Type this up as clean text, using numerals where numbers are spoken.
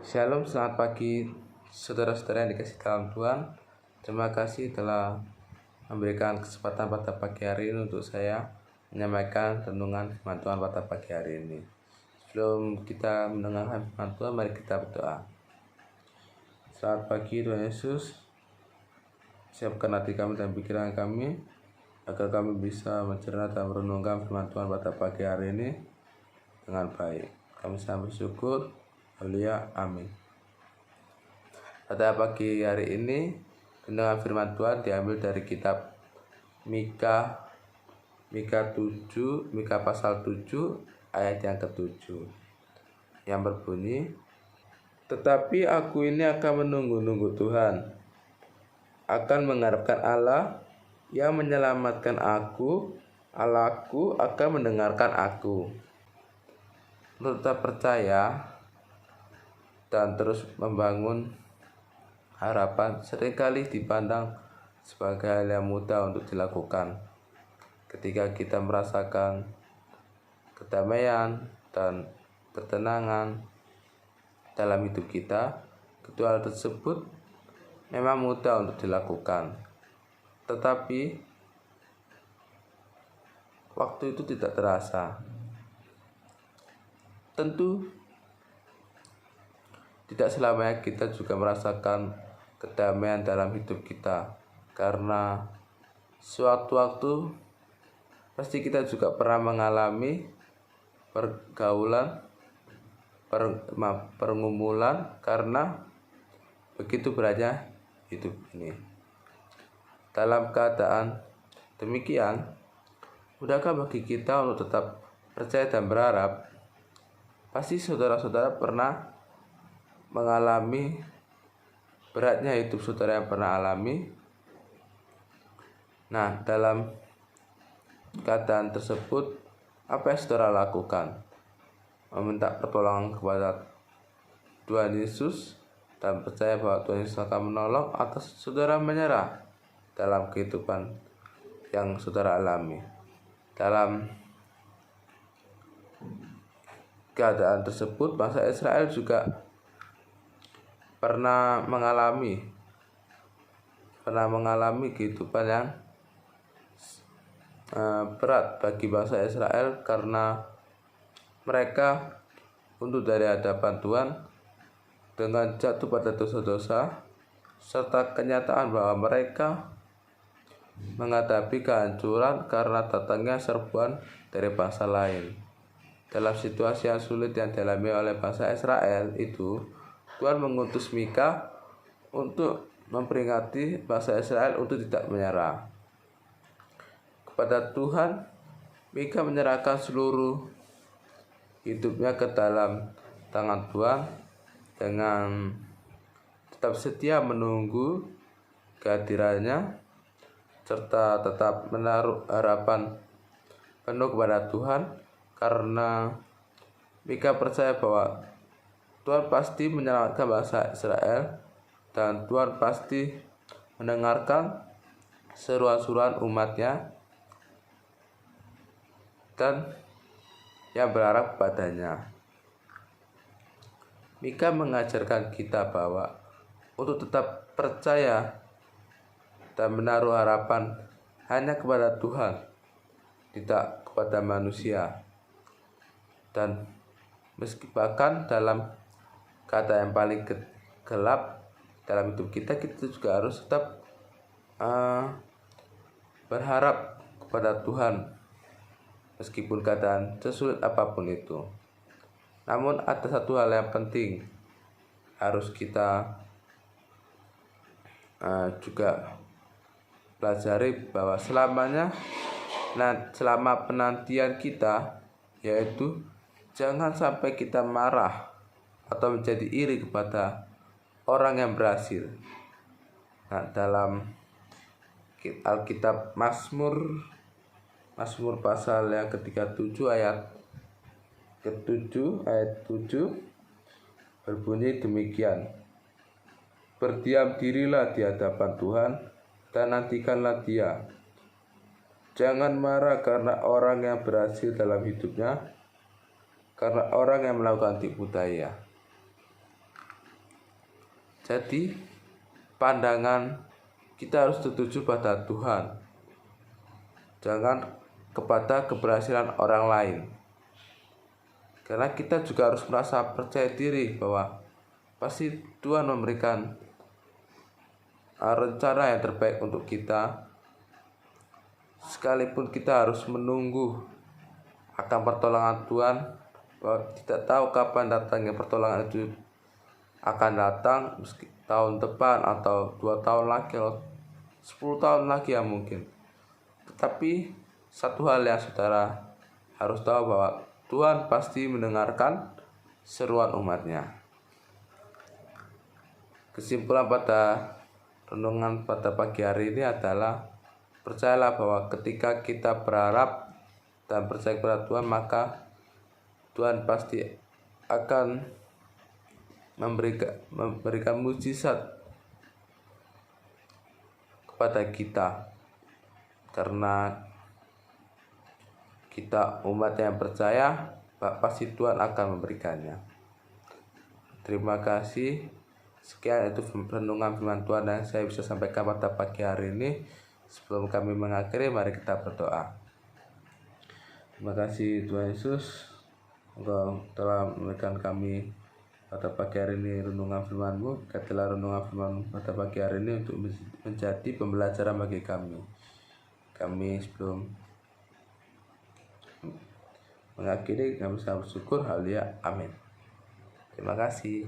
Shalom, selamat pagi saudara-saudara yang dikasih dalam Tuhan. Terima kasih telah memberikan kesempatan pada pagi hari ini untuk saya menyampaikan renungan firman Tuhan pada pagi hari ini. Sebelum kita mendengarkan firman Tuhan, mari kita berdoa. Selamat pagi Tuhan Yesus, siapkan hati kami dan pikiran kami agar kami bisa mencerna dan merenungkan firman Tuhan pada pagi hari ini dengan baik. Kami sangat bersyukur. Haleluya, amin. Pada pagi hari ini, renungan firman Tuhan diambil dari kitab Mika pasal 7 ayat yang ke-7 yang berbunyi, "Tetapi aku ini akan menunggu-nunggu Tuhan, akan mengharapkan Allah yang menyelamatkan aku, Allahku akan mendengarkan aku." Untuk tetap percaya dan terus membangun harapan seringkali dipandang sebagai hal yang mudah untuk dilakukan. Ketika kita merasakan kedamaian dan ketenangan dalam hidup kita, kedua hal tersebut memang mudah untuk dilakukan. Tetapi waktu itu tidak terasa. Tentu tidak selamanya kita juga merasakan kedamaian dalam hidup kita, karena suatu waktu pasti kita juga pernah mengalami pergumulan karena begitu beratnya hidup ini. Dalam keadaan demikian, mudahkah bagi kita untuk tetap percaya dan berharap? Pasti saudara-saudara pernah mengalami beratnya hidup saudara yang pernah alami. Nah, dalam keadaan tersebut, apa yang saudara lakukan? Meminta pertolongan kepada Tuhan Yesus dan percaya bahwa Tuhan Yesus akan menolong, atau saudara menyerah dalam kehidupan yang saudara alami? Dalam keadaan tersebut, bangsa Israel juga pernah mengalami kehidupan yang berat bagi bangsa Israel, karena mereka untuk dari hadapan Tuhan dengan jatuh pada dosa-dosa serta kenyataan bahwa mereka menghadapi kehancuran karena datangnya serbuan dari bangsa lain. Dalam situasi yang sulit yang dialami oleh bangsa Israel itu, Tuhan mengutus Mika untuk memperingati bangsa Israel untuk tidak menyerah. Kepada Tuhan, Mika menyerahkan seluruh hidupnya ke dalam tangan Tuhan dengan tetap setia menunggu kehadirannya serta tetap menaruh harapan penuh kepada Tuhan, karena Mika percaya bahwa Tuhan pasti menyelamatkan bangsa Israel dan Tuhan pasti mendengarkan seruan-seruan umatnya dan yang berharap padanya. Mika mengajarkan kita bahwa untuk tetap percaya dan menaruh harapan hanya kepada Tuhan, tidak kepada manusia. Dan meski bahkan dalam keadaan yang paling gelap dalam hidup kita, kita juga harus tetap berharap kepada Tuhan meskipun keadaan sesulit apapun itu. Namun ada satu hal yang penting harus kita juga pelajari, bahwa selama penantian kita, yaitu jangan sampai kita marah atau menjadi iri kepada orang yang berhasil. Nah, dalam Alkitab Mazmur pasal yang ke-37 ayat ke-7 berbunyi demikian, "Berdiam dirilah di hadapan Tuhan dan nantikanlah Dia. Jangan marah karena orang yang berhasil dalam hidupnya, karena orang yang melakukan tipu daya." Jadi pandangan kita harus tertuju pada Tuhan, jangan kepada keberhasilan orang lain. Karena kita juga harus merasa percaya diri bahwa pasti Tuhan memberikan rencana yang terbaik untuk kita, sekalipun kita harus menunggu akan pertolongan Tuhan, bahwa tidak tahu kapan datangnya pertolongan itu akan datang, meski tahun depan atau 2 tahun lagi atau 10 tahun lagi ya mungkin. Tetapi satu hal yang saudara harus tahu, bahwa Tuhan pasti mendengarkan seruan umatnya. Kesimpulan pada renungan pada pagi hari ini adalah, percayalah bahwa ketika kita berharap dan percaya kepada Tuhan, maka Tuhan pasti akan memberikan mujizat kepada kita, karena kita umat yang percaya, pasti Tuhan akan memberikannya. Terima kasih. Sekian itu renungan firman Tuhan yang saya bisa sampaikan pada pagi hari ini. Sebelum kami mengakhiri, mari kita berdoa. Terima kasih Tuhan Yesus, Engkau telah memberikan kami pada pagi hari ini renungan firman-Mu. Katalah renungan firman pada pagi hari ini untuk menjadi pembelajaran bagi kami. Kami sebelum mengakhiri, kami sangat bersyukur. Haleluya, amin. Terima kasih.